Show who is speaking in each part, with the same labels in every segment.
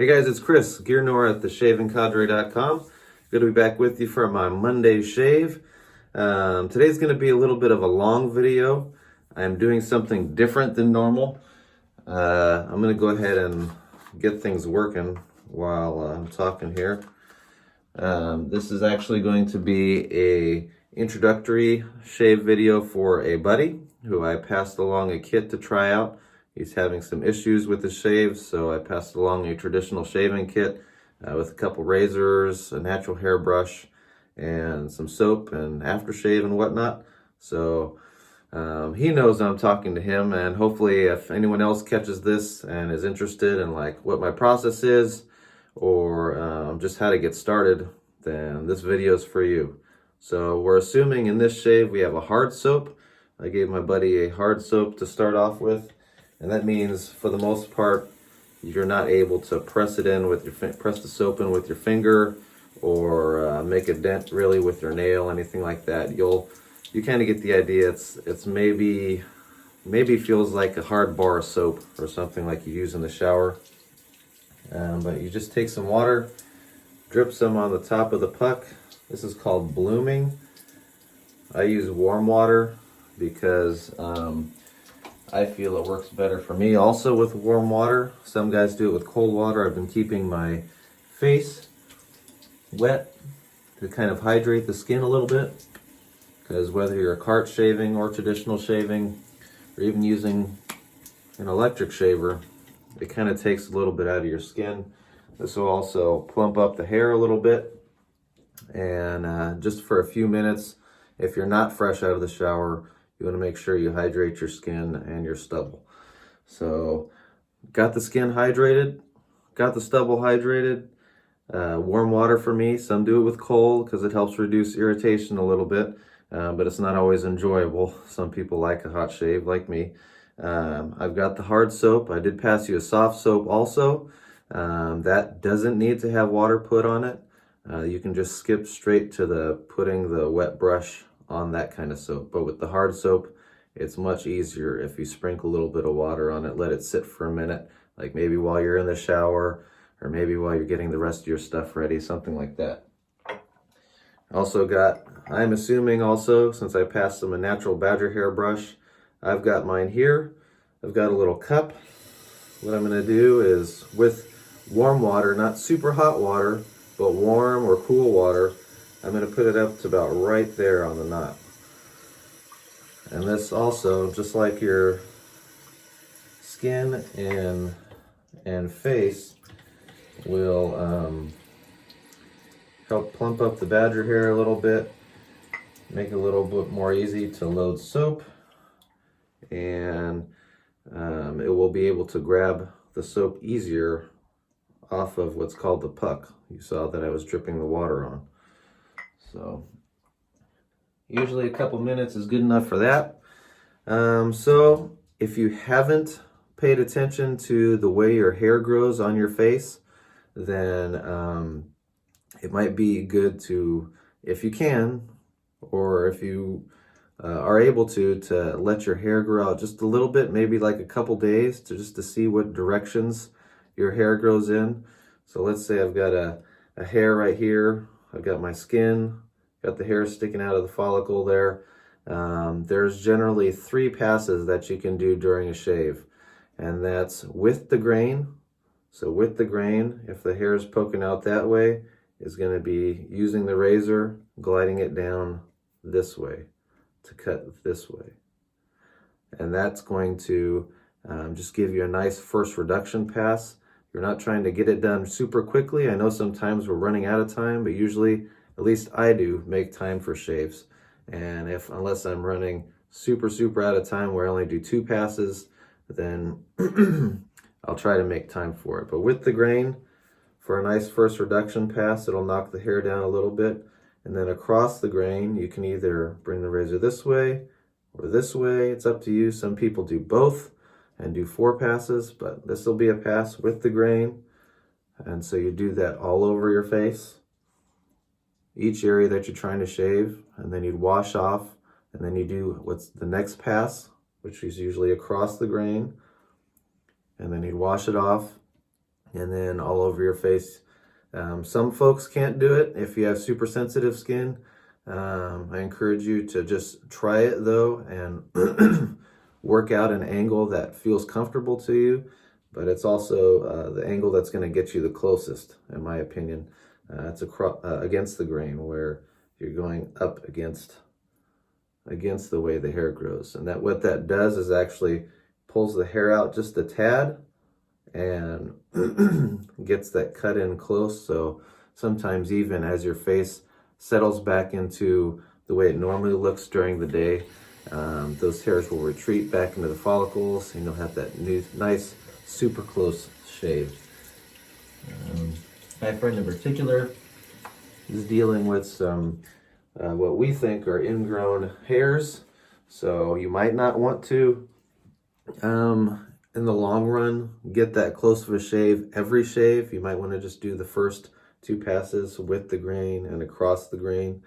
Speaker 1: Hey guys, it's Chris, GearNoir at theshavingcadre.com. Good to be back with you for my Monday shave. Today's going to be a little bit of a long video. I'm doing something different than normal. I'm going to go ahead and get things working while I'm talking here. This is actually going to be a introductory shave video for a buddy who I passed along a kit to try out. He's having some issues with his shaves, so I passed along a traditional shaving kit with a couple razors, a natural hairbrush, and some soap and aftershave and whatnot. So he knows I'm talking to him, and hopefully if anyone else catches this and is interested in like what my process is or just how to get started, then this video is for you. So we're assuming in this shave we have a hard soap. I gave my buddy a hard soap to start off with. And that means, for the most part, you're not able to press it in with your press the soap in with your finger, or make a dent really with your nail, anything like that. You kind of get the idea. It's maybe feels like a hard bar of soap or something like you use in the shower. But you just take some water, drip some on the top of the puck. This is called blooming. I use warm water because I feel it works better for me also with warm water. Some guys do it with cold water. I've been keeping my face wet to kind of hydrate the skin a little bit, because whether you're cart shaving or traditional shaving or even using an electric shaver, it kind of takes a little bit out of your skin. This will also plump up the hair a little bit, and just for a few minutes, if you're not fresh out of the shower, you want to make sure you hydrate your skin and your stubble. So, got the skin hydrated, got the stubble hydrated. Warm water for me. Some do it with cold because it helps reduce irritation a little bit, but it's not always enjoyable. Some people like a hot shave, like me. I've got the hard soap. I did pass you a soft soap also. That doesn't need to have water put on it. You can just skip straight to putting the wet brush on that kind of soap. But with the hard soap, it's much easier if you sprinkle a little bit of water on it, let it sit for a minute, like maybe while you're in the shower or maybe while you're getting the rest of your stuff ready, something like that. Also got, I'm assuming also, since I passed them a natural badger hair brush, I've got mine here. I've got a little cup. What I'm going to do is, with warm water, not super hot water, but warm or cool water, I'm going to put it up to about right there on the knot. And this also, just like your skin and face, will help plump up the badger hair a little bit, make it a little bit more easy to load soap, and it will be able to grab the soap easier off of what's called the puck. You saw that I was dripping the water on. So usually a couple minutes is good enough for that. So if you haven't paid attention to the way your hair grows on your face, then it might be good to, if you can, or if you are able to let your hair grow out just a little bit, maybe like a couple days, to see what directions your hair grows in. So let's say I've got a hair right here. I've got my skin, got the hair sticking out of the follicle there. There's generally 3 passes that you can do during a shave, and that's with the grain. So with the grain, if the hair is poking out that way, is going to be using the razor, gliding it down this way to cut this way. And that's going to just give you a nice first reduction pass. You're not trying to get it done super quickly. I know sometimes we're running out of time, but usually, at least I do, make time for shaves. And unless I'm running super out of time where I only do 2 passes, then I'll try to make time for it. But with the grain, for a nice first reduction pass, it'll knock the hair down a little bit. And then across the grain, you can either bring the razor this way or this way. It's up to you. Some people do both and do 4 passes, but this will be a pass with the grain. And so you do that all over your face, each area that you're trying to shave, and then you'd wash off, and then you do what's the next pass, which is usually across the grain, and then you'd wash it off, and then all over your face. Some folks can't do it if you have super sensitive skin. I encourage you to just try it though, and work out an angle that feels comfortable to you, but it's also the angle that's going to get you the closest, in my opinion. It's against the grain, where you're going up against the way the hair grows. And that what that does is actually pulls the hair out just a tad and gets that cut in close. So sometimes even as your face settles back into the way it normally looks during the day, those hairs will retreat back into the follicles, and you'll have that nice, super close shave. My friend in particular is dealing with some what we think are ingrown hairs, so you might not want to, in the long run, get that close of a shave every shave. You might want to just do the first 2 passes with the grain and across the grain,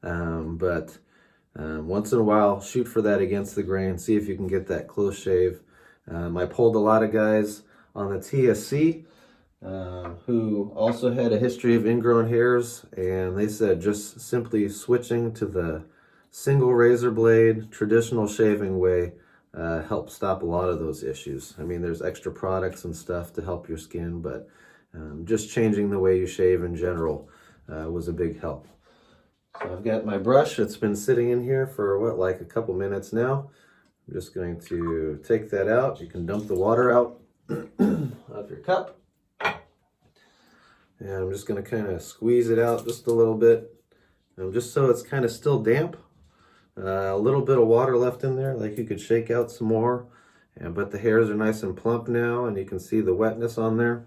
Speaker 1: but once in a while, shoot for that against the grain. See if you can get that close shave. I polled a lot of guys on the TSC who also had a history of ingrown hairs, and they said just simply switching to the single razor blade, traditional shaving way helps stop a lot of those issues. I mean, there's extra products and stuff to help your skin, but just changing the way you shave in general was a big help. So I've got my brush. It's been sitting in here for like a couple minutes now. I'm just going to take that out. You can dump the water out of your cup. And I'm just going to kind of squeeze it out just a little bit, just so it's kind of still damp. A little bit of water left in there, like you could shake out some more. But the hairs are nice and plump now, and you can see the wetness on there.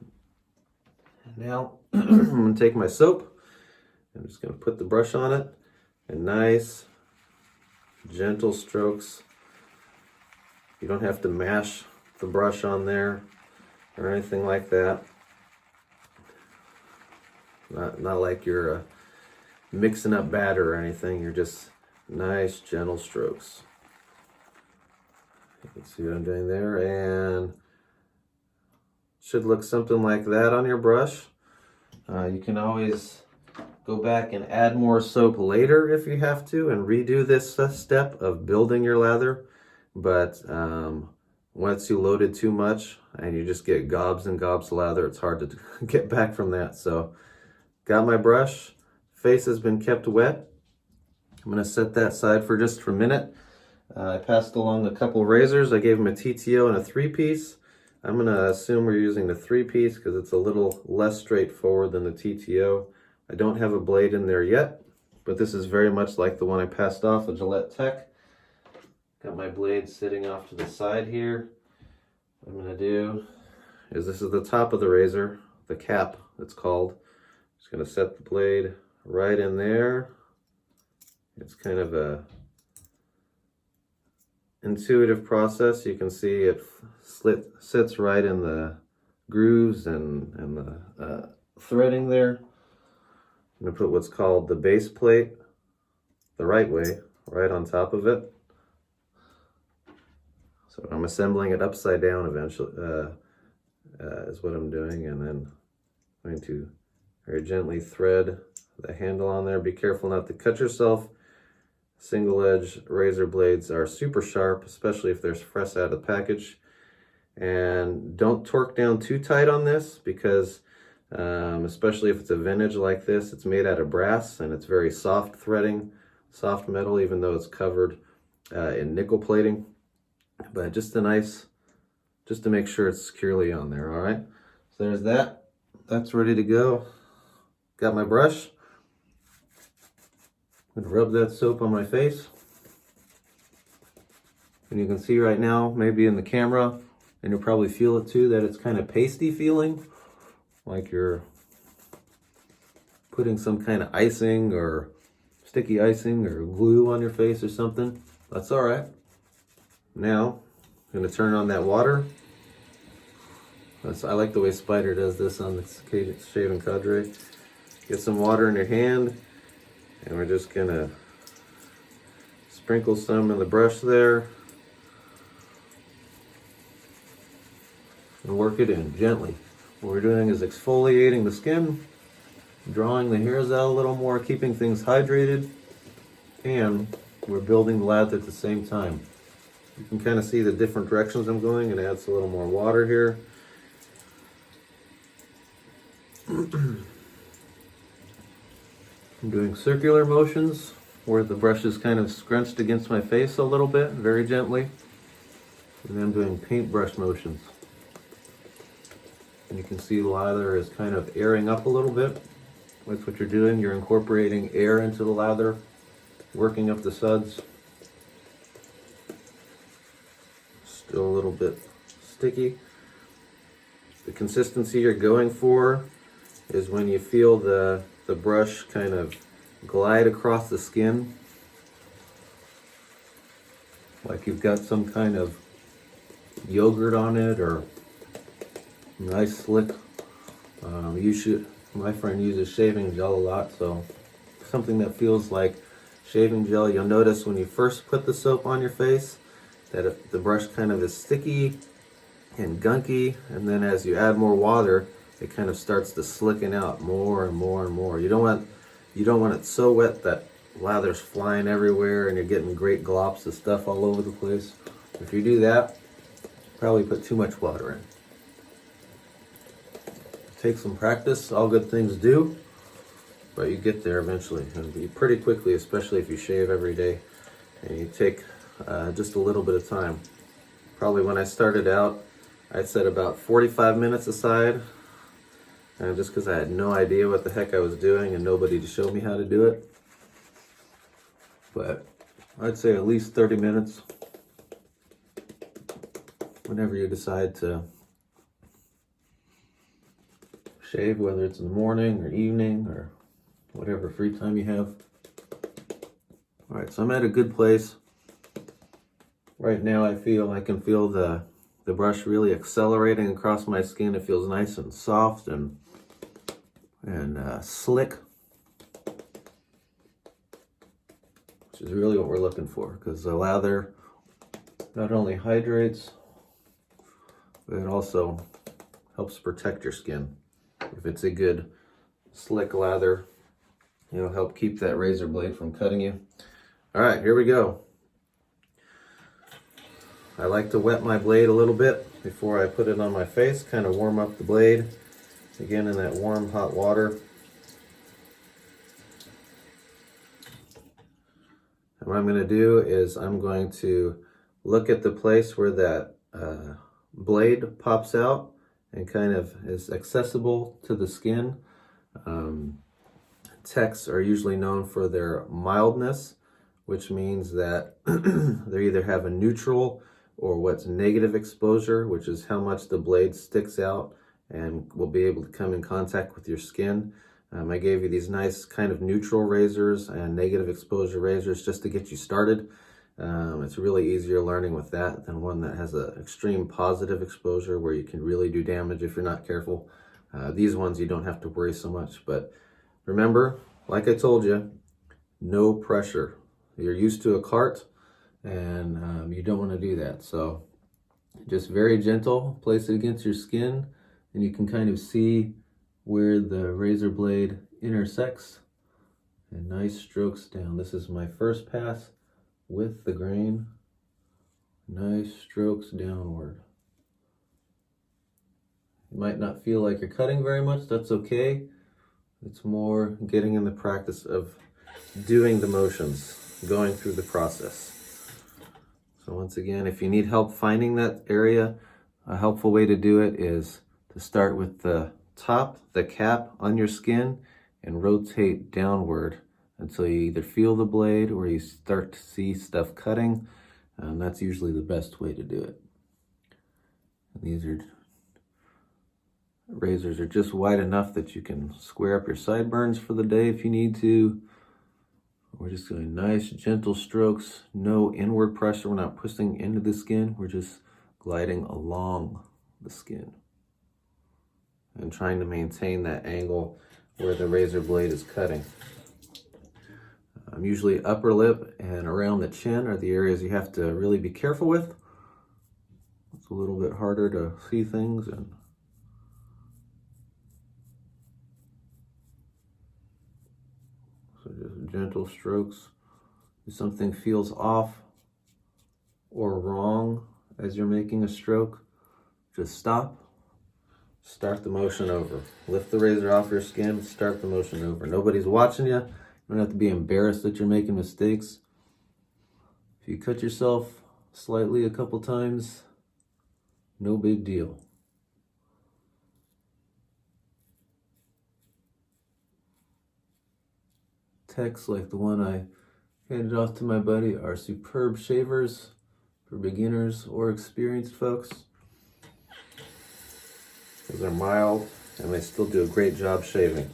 Speaker 1: Now I'm going to take my soap. I'm just going to put the brush on it, and nice, gentle strokes. You don't have to mash the brush on there or anything like that. Not like you're mixing up batter or anything. You're just nice, gentle strokes. You can see what I'm doing there, and should look something like that on your brush. You can always go back and add more soap later if you have to, and redo this step of building your lather. But once you load it too much and you just get gobs and gobs of lather, it's hard to get back from that. So got my brush, face has been kept wet. I'm going to set that aside for just a minute. I passed along a couple razors. I gave them a TTO and a 3-piece. I'm going to assume we're using the 3-piece because it's a little less straightforward than the TTO. I don't have a blade in there yet, but this is very much like the one I passed off, the Gillette Tech. Got my blade sitting off to the side here. What I'm going to do is, this is the top of the razor, the cap it's called. Just going to set the blade right in there. It's kind of a intuitive process. You can see it sits right in the grooves and the threading there. I'm going to put what's called the base plate the right way, right on top of it. So I'm assembling it upside down eventually, is what I'm doing, and then I'm going to very gently thread the handle on there. Be careful not to cut yourself. Single edge razor blades are super sharp, especially if they're fresh out of the package. And don't torque down too tight on this, because especially if it's a vintage like this, it's made out of brass and it's very soft threading, soft metal, even though it's covered in nickel plating. But just to make sure it's securely on there. All right, so there's that. That's ready to go. Got my brush. I'm gonna rub that soap on my face. And you can see right now, maybe in the camera, and you'll probably feel it too, that it's kind of pasty feeling, like you're putting some kind of icing or sticky icing or glue on your face or something. That's all right. Now, I'm going to turn on that water. I like the way Spider does this on the shaving cadre. Get some water in your hand, and we're just going to sprinkle some in the brush there and work it in gently. What we're doing is exfoliating the skin, drawing the hairs out a little more, keeping things hydrated, and we're building the lather at the same time. You can kind of see the different directions I'm going. It adds a little more water here. I'm doing circular motions where the brush is kind of scrunched against my face a little bit, very gently. And then I'm doing paintbrush motions. And you can see the lather is kind of airing up a little bit. That's what you're doing. You're incorporating air into the lather, working up the suds. Still a little bit sticky. The consistency you're going for is when you feel the brush kind of glide across the skin, like you've got some kind of yogurt on it or nice slick. My friend uses shaving gel a lot, so something that feels like shaving gel. You'll notice when you first put the soap on your face that the brush kind of is sticky and gunky, and then as you add more water, it kind of starts to slicken out more and more and more. You don't want it so wet that lather's flying everywhere and you're getting great glops of stuff all over the place. If you do that, probably put too much water in. Take some practice, all good things do, but you get there eventually. It'll be pretty quickly, especially if you shave every day and you take just a little bit of time. Probably when I started out, I set about 45 minutes aside, just because I had no idea what the heck I was doing and nobody to show me how to do it. But I'd say at least 30 minutes whenever you decide to shave, whether it's in the morning or evening or whatever free time you have. All right, so I'm at a good place. Right now I can feel the brush really accelerating across my skin. It feels nice and soft and slick, which is really what we're looking for, because the lather not only hydrates, but it also helps protect your skin. If it's a good slick lather, it'll help keep that razor blade from cutting you. All right, here we go. I like to wet my blade a little bit before I put it on my face, kind of warm up the blade. Again, in that warm, hot water. And what I'm going to do is I'm going to look at the place where that blade pops out and kind of is accessible to the skin. Techs are usually known for their mildness, which means that they either have a neutral or what's negative exposure, which is how much the blade sticks out and will be able to come in contact with your skin. I gave you these nice kind of neutral razors and negative exposure razors just to get you started. It's really easier learning with that than one that has an extreme positive exposure where you can really do damage if you're not careful. These ones you don't have to worry so much, but remember, like I told you, no pressure. You're used to a cart and you don't want to do that. So just very gentle, place it against your skin and you can kind of see where the razor blade intersects, and nice strokes down. This is my first pass with the grain. Nice strokes downward. You might not feel like you're cutting very much, that's okay. It's more getting in the practice of doing the motions, going through the process. So once again, if you need help finding that area, a helpful way to do it is to start with the top, the cap on your skin, and rotate downward until you either feel the blade or you start to see stuff cutting. That's usually the best way to do it. And these razors are just wide enough that you can square up your sideburns for the day if you need to. We're just doing nice gentle strokes, no inward pressure. We're not pushing into the skin, we're just gliding along the skin and trying to maintain that angle where the razor blade is cutting. Usually upper lip and around the chin are the areas you have to really be careful with. It's a little bit harder to see things, and So just gentle strokes. If something feels off or wrong as you're making a stroke, just stop, start the motion over. Lift the razor off your skin, start the motion over. Nobody's watching you. You don't have to be embarrassed that you're making mistakes. If you cut yourself slightly a couple times, no big deal. Techs like the one I handed off to my buddy are superb shavers for beginners or experienced folks. Those are mild and they still do a great job shaving.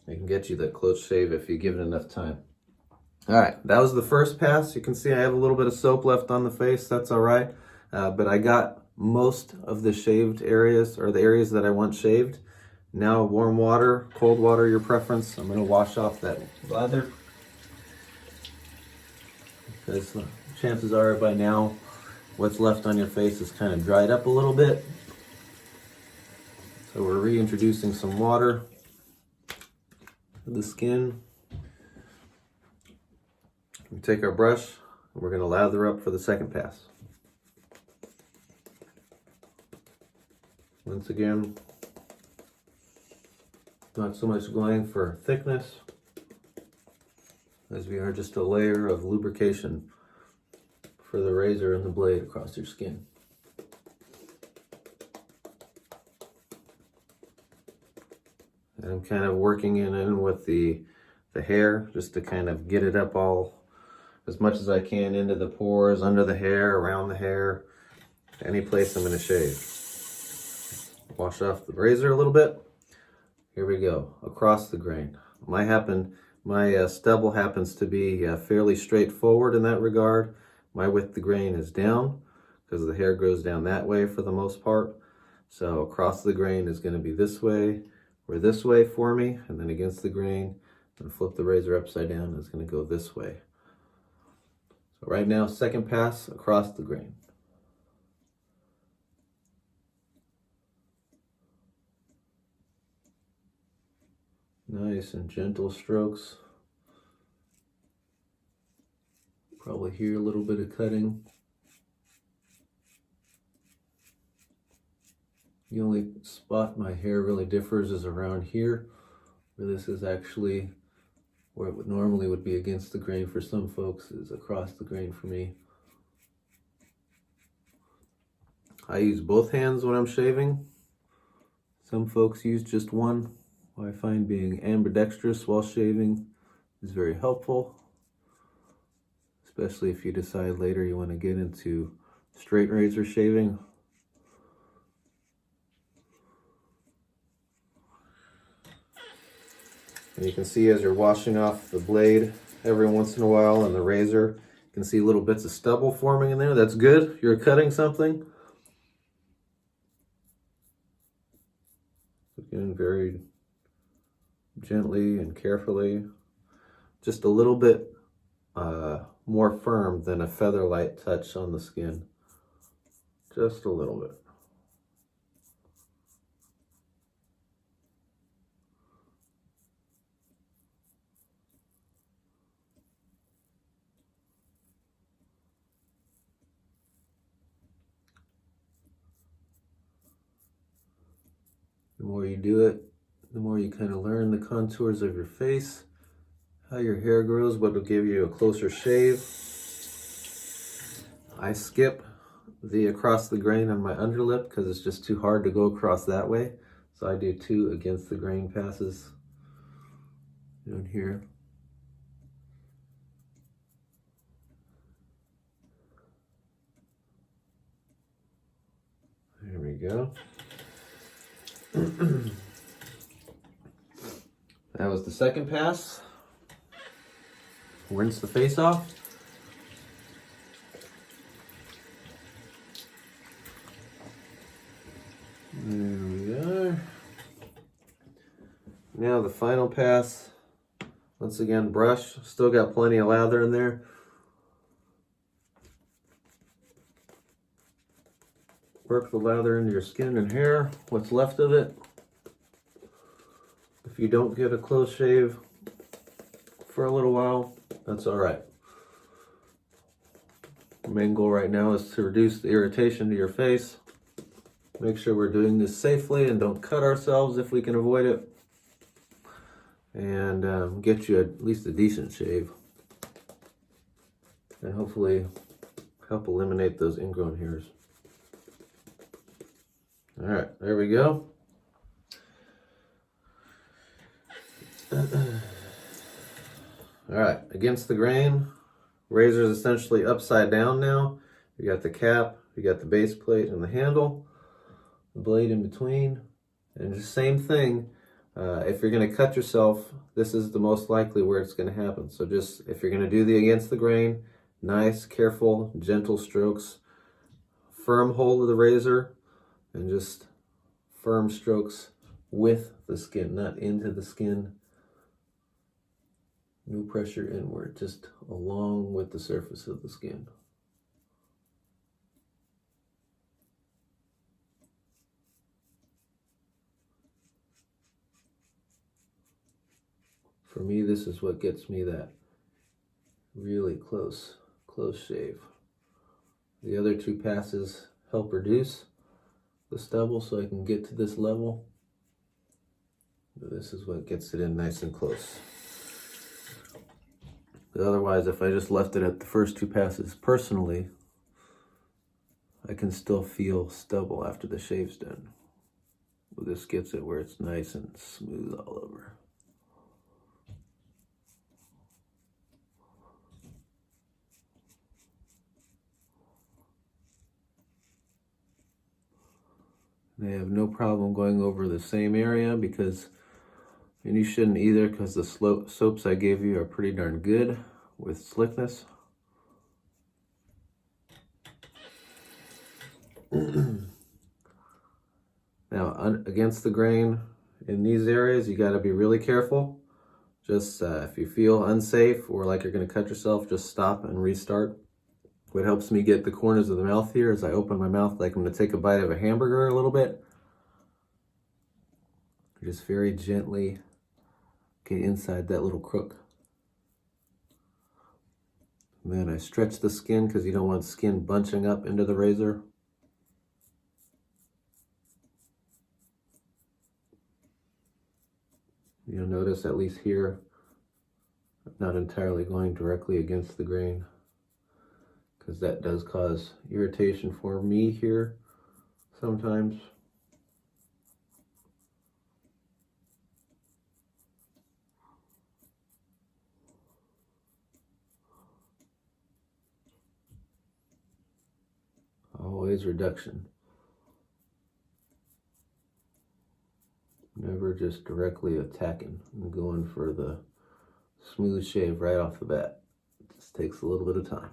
Speaker 1: They can get you that close shave if you give it enough time. All right, that was the first pass. You can see I have a little bit of soap left on the face. That's all right. But I got most of the shaved areas, or the areas that I want shaved. Now warm water, cold water, your preference. I'm gonna wash off that lather, because chances are by now what's left on your face is kind of dried up a little bit. So we're reintroducing some water to the skin. We take our brush and we're gonna lather up for the second pass. Once again, not so much going for thickness as we are just a layer of lubrication for the razor and the blade across your skin. And I'm kind of working in with the hair just to kind of get it up all as much as I can into the pores, under the hair, around the hair, any place I'm going to shave. Wash off the razor a little bit. Here we go, across the grain. My stubble happens to be fairly straightforward in that regard. My width of grain is down because the hair grows down that way for the most part. So across the grain is going to be this way or this way for me, and then against the grain, and flip the razor upside down, and it's going to go this way. So right now, second pass across the grain. Nice and gentle strokes. Probably hear a little bit of cutting. The only spot my hair really differs is around here, where this is actually where it normally would be against the grain for some folks, is across the grain for me. I use both hands when I'm shaving. Some folks use just one. I find being ambidextrous while shaving is very helpful, especially if you decide later you want to get into straight razor shaving. And you can see as you're washing off the blade every once in a while and the razor, you can see little bits of stubble forming in there. That's good. You're cutting something. Again, very gently and carefully. Just a little bit more firm than a feather light touch on the skin. Just a little bit. The more you do it, the more you kind of learn the contours of your face, how your hair grows, what will give you a closer shave. I skip the across the grain on my underlip because it's just too hard to go across that way. So I do 2 against the grain passes down here. There we go. That was the second pass. Rinse the face off. There we are. Now the final pass. Once again, brush. Still got plenty of lather in there. Work the lather into your skin and hair, what's left of it. If you don't get a close shave for a little while, that's all right. The main goal right now is to reduce the irritation to your face. Make sure we're doing this safely and don't cut ourselves if we can avoid it. And get you at least a decent shave. And hopefully help eliminate those ingrown hairs. All right, there we go. All right, against the grain. Razor is essentially upside down now. You got the cap, you got the base plate and the handle, the blade in between, and the same thing. If you're going to cut yourself, this is the most likely where it's going to happen. So just, if you're going to do the against the grain, nice, careful, gentle strokes, firm hold of the razor, and just firm strokes with the skin, not into the skin. No pressure inward, just along with the surface of the skin. For me, this is what gets me that really close shave. The other two passes help reduce the stubble so I can get to this level. But this is what gets it in nice and close. But otherwise, if I just left it at the first two passes, personally, I can still feel stubble after the shave's done. Well, this gets it where it's nice and smooth all over. They have no problem going over the same area because, and you shouldn't either, because the soaps I gave you are pretty darn good with slickness. Now, against the grain in these areas, you got to be really careful. Just if you feel unsafe or like you're going to cut yourself, just stop and restart. What helps me get the corners of the mouth here is I open my mouth like I'm going to take a bite of a hamburger a little bit. Just very gently get inside that little crook. And then I stretch the skin because you don't want skin bunching up into the razor. You'll notice, at least here, I'm not entirely going directly against the grain, because that does cause irritation for me here sometimes. Always reduction. Never just directly attacking and going for the smooth shave right off the bat. It just takes a little bit of time.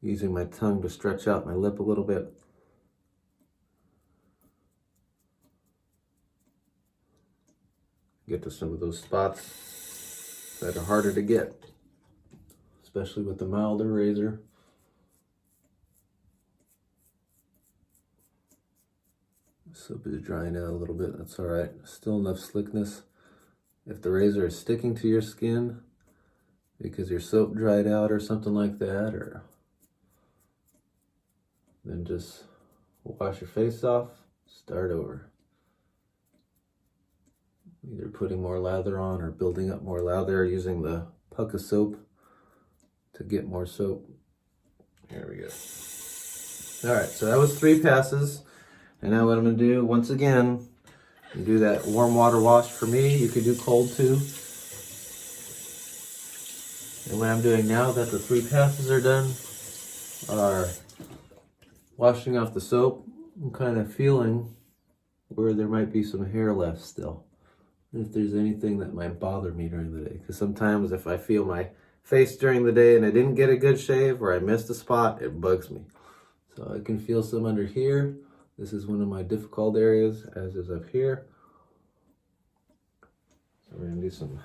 Speaker 1: Using my tongue to stretch out my lip a little bit. Get to some of those spots that are harder to get, especially with the milder razor. Soap is drying out a little bit, that's all right. Still enough slickness. If the razor is sticking to your skin because your soap dried out or something like that, or then just wash your face off, start over. Either putting more lather on or building up more lather using the puck of soap to get more soap. Here we go. All right, so that was 3 passes. And now what I'm going to do, once again, do that warm water wash for me. You could do cold too. And what I'm doing now that the 3 passes are done are washing off the soap. I'm kind of feeling where there might be some hair left still. If there's anything that might bother me during the day. Because sometimes if I feel my face during the day and I didn't get a good shave or I missed a spot, it bugs me. So I can feel some under here. This is one of my difficult areas, as is up here. So we're gonna do some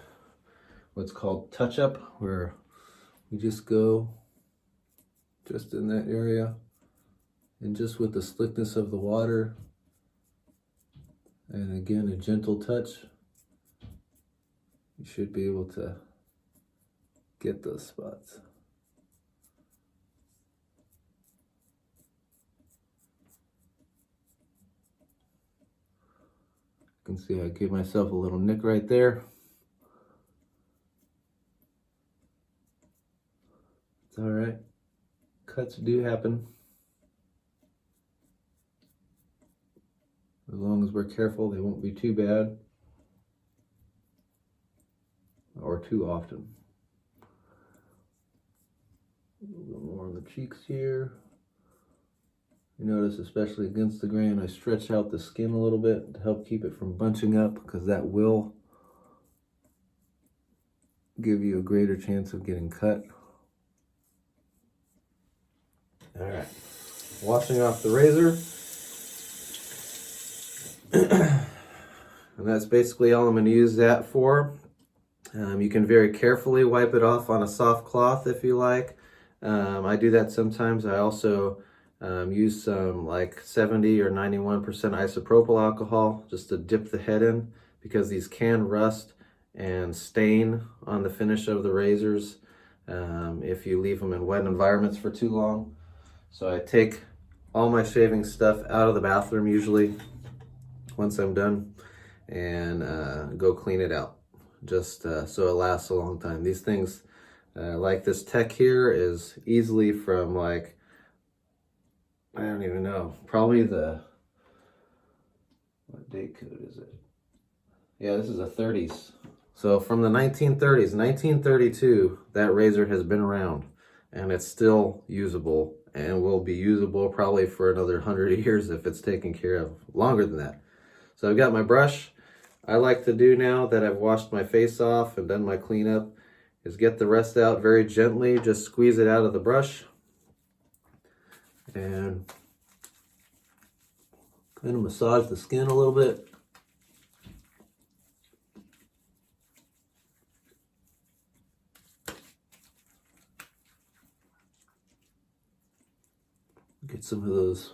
Speaker 1: what's called touch-up, where we just go just in that area, and just with the slickness of the water, and again, a gentle touch, you should be able to get those spots. You can see I gave myself a little nick right there. It's all right. Cuts do happen. As long as we're careful, they won't be too bad or too often. A little bit more on the cheeks here. You notice, especially against the grain, I stretch out the skin a little bit to help keep it from bunching up, because that will give you a greater chance of getting cut. All right, washing off the razor. And that's basically all I'm going to use that for. You can very carefully wipe it off on a soft cloth if you like. I do that sometimes. I also use some like 70 or 91% isopropyl alcohol just to dip the head in, because these can rust and stain on the finish of the razors if you leave them in wet environments for too long. So I take all my shaving stuff out of the bathroom usually once I'm done and go clean it out, just so it lasts a long time. These things, like this Tech here, is easily from like, I don't even know, probably what date code is it? Yeah, this is a 30s. So from the 1930s, 1932, that razor has been around and it's still usable and will be usable probably for another 100 years if it's taken care of, longer than that. So I've got my brush. I like to do, now that I've washed my face off and done my cleanup, is get the rest out very gently, just squeeze it out of the brush and kind of massage the skin a little bit. Get some of those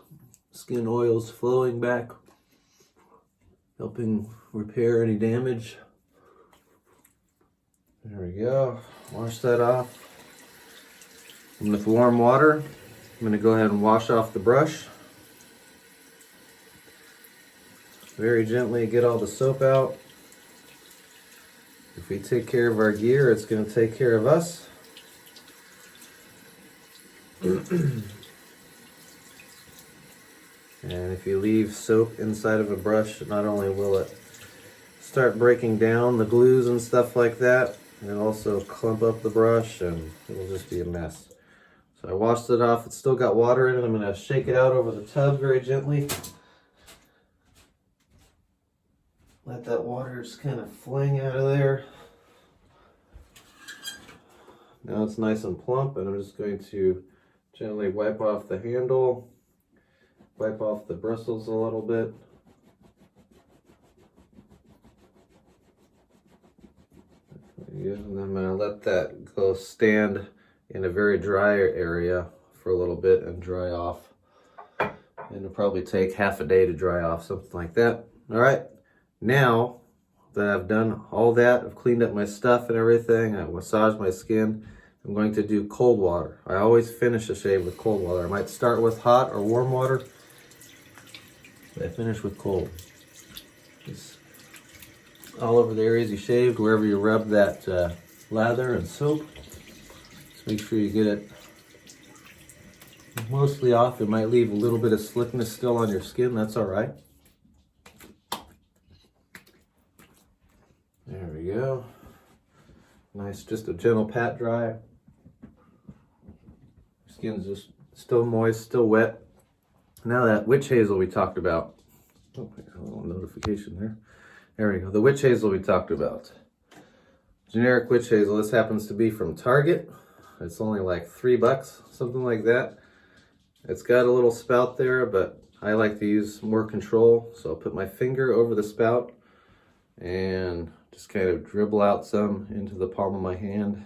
Speaker 1: skin oils flowing back, helping repair any damage. There we go. Wash that off. And with warm water, I'm going to go ahead and wash off the brush. Very gently get all the soap out. If we take care of our gear, it's going to take care of us. And if you leave soap inside of a brush, not only will it start breaking down the glues and stuff like that, it'll also clump up the brush and it'll just be a mess. So I washed it off. It's still got water in it. I'm going to shake it out over the tub very gently. Let that water just kind of fling out of there. Now it's nice and plump, and I'm just going to gently wipe off the handle. Wipe off the bristles a little bit. And I'm going to let that go stand in a very dry area for a little bit and dry off. And it'll probably take half a day to dry off, something like that. All right, now that I've done all that, I've cleaned up my stuff and everything, I've massaged my skin, I'm going to do cold water. I always finish a shave with cold water. I might start with hot or warm water, but I finish with cold. Just all over the areas you shaved, wherever you rub that lather and soap. Just make sure you get it mostly off. It might leave a little bit of slickness still on your skin. That's all right. There we go. Nice, just a gentle pat dry. Skin's just still moist, still wet. Now that witch hazel we talked about. Oh, I got a little notification there. There we go. The witch hazel we talked about. Generic witch hazel. This happens to be from Target. It's only like $3, something like that. It's got a little spout there, but I like to use more control. So I'll put my finger over the spout and just kind of dribble out some into the palm of my hand.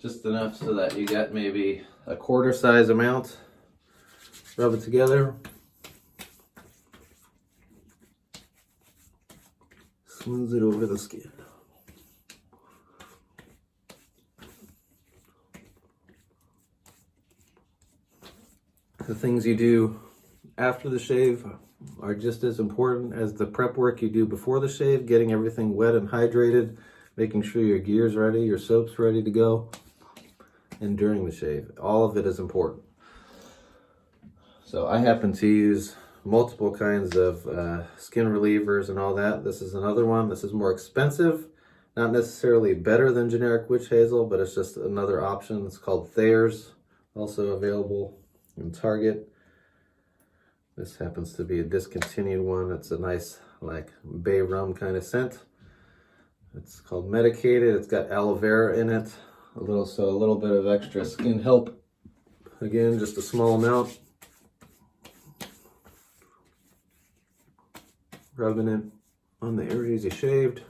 Speaker 1: Just enough so that you got maybe a quarter size amount. Rub it together. Smooth it over the skin. The things you do after the shave are just as important as the prep work you do before the shave, getting everything wet and hydrated, making sure your gear's ready, your soap's ready to go, and during the shave. All of it is important. So I happen to use multiple kinds of skin relievers and all that. This is another one. This is more expensive, not necessarily better than generic witch hazel, but it's just another option. It's called Thayer's, also available in Target. This happens to be a discontinued one. It's a nice, like, bay rum kind of scent. It's called Medicated. It's got aloe vera in it. A little bit of extra skin help. Again, just a small amount. Rubbing it on the areas you shaved.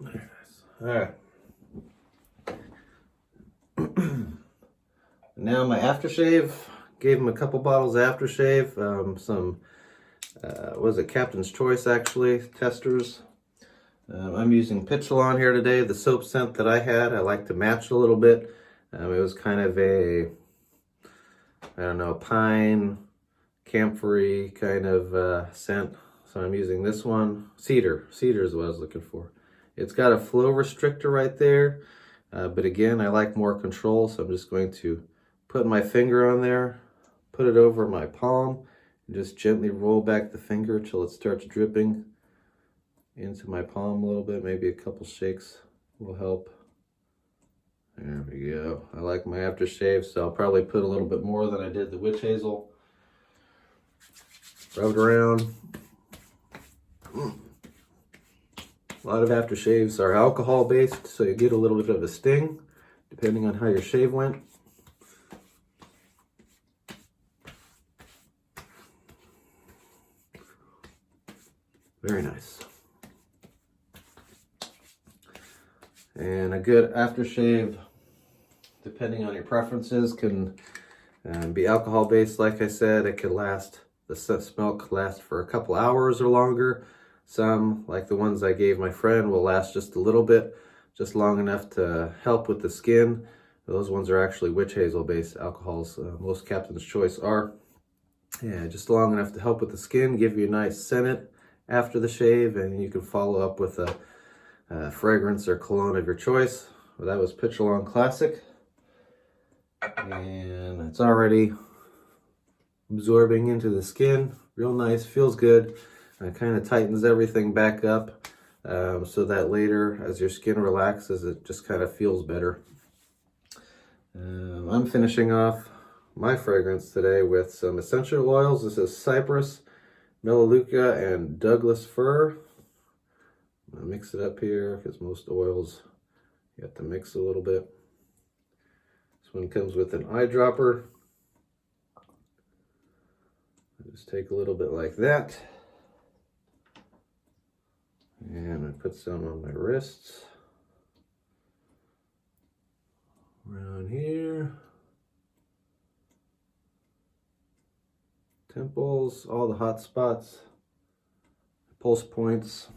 Speaker 1: Very nice. All right. Now my aftershave, gave him a couple bottles of aftershave, what is it, Captain's Choice actually, testers. I'm using Pitralon here today, the soap scent that I had. I like to match a little bit. It was kind of a, I don't know, pine, camphory kind of scent. So I'm using this one, cedar is what I was looking for. It's got a flow restrictor right there, but again, I like more control, so I'm just going to put my finger on there, put it over my palm, and just gently roll back the finger till it starts dripping into my palm a little bit. Maybe a couple shakes will help. There we go. I like my aftershave, so I'll probably put a little bit more than I did the witch hazel. Rub it around. A lot of aftershaves are alcohol based, so you get a little bit of a sting depending on how your shave went. Very nice. And a good aftershave, depending on your preferences, can be alcohol based. Like I said, it could last, the smell could last for a couple hours or longer. Some, like the ones I gave my friend, will last just a little bit, just long enough to help with the skin. Those ones are actually witch hazel based alcohols. Most Captain's Choice are. Yeah, just long enough to help with the skin, give you a nice scent after the shave, and you can follow up with a fragrance or cologne of your choice. Well, that was Pitralon Classic, and it's already absorbing into the skin. Real nice, feels good. It kind of tightens everything back up, so that later, as your skin relaxes, it just kind of feels better. I'm finishing off my fragrance today with some essential oils. This is cypress, melaleuca, and Douglas fir. I'm gonna mix it up here because most oils you have to mix a little bit. This one comes with an eyedropper. Just take a little bit like that, and I put some on my wrists, around here, temples, all the hot spots, pulse points.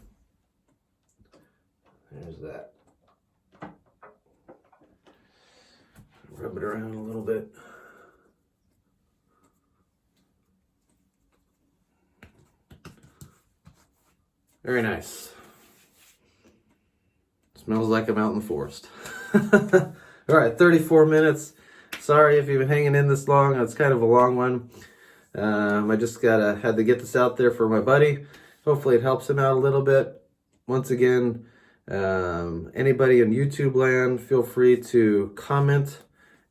Speaker 1: There's that. Rub it around a little bit. Very nice. Smells like I'm out in the forest. All right, 34 minutes. Sorry if you've been hanging in this long. It's kind of a long one. I just had to get this out there for my buddy. Hopefully it helps him out a little bit. Once again, anybody in YouTube land, feel free to comment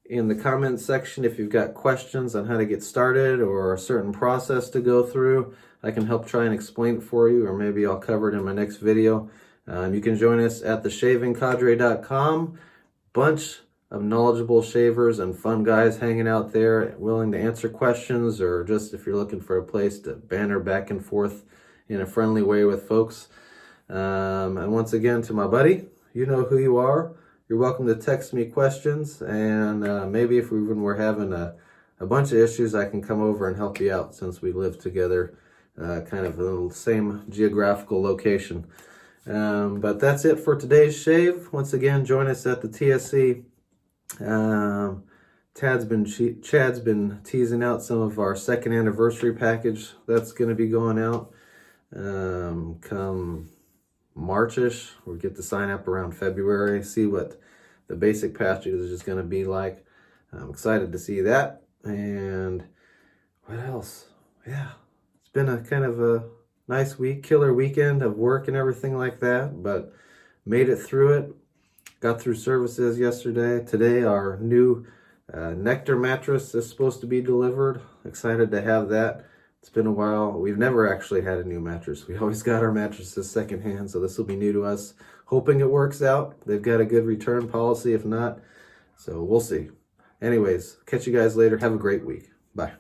Speaker 1: in the comment section if you've got questions on how to get started or a certain process to go through. I can help try and explain it for you, or maybe I'll cover it in my next video. You can join us at theshavingcadre.com. Bunch of knowledgeable shavers and fun guys hanging out there, willing to answer questions, or just if you're looking for a place to banter back and forth in a friendly way with folks. And once again, to my buddy, you know who you are. You're welcome to text me questions, and maybe if we're having a bunch of issues, I can come over and help you out since we live together kind of the same geographical location. But that's it for today's shave. Once again, join us at the TSC. Chad's been teasing out some of our 2nd anniversary package that's going to be going out come Marchish. We'll get the sign up around February, see what the basic package is just going to be like. I'm excited to see that. And what else? Yeah, it's been a kind of a nice week, killer weekend of work and everything like that, but made it through it. Got through services yesterday. Today, our new Nectar mattress is supposed to be delivered. Excited to have that. It's been a while. We've never actually had a new mattress. We always got our mattresses secondhand, so this will be new to us. Hoping it works out. They've got a good return policy if not, so we'll see. Anyways, catch you guys later. Have a great week. Bye.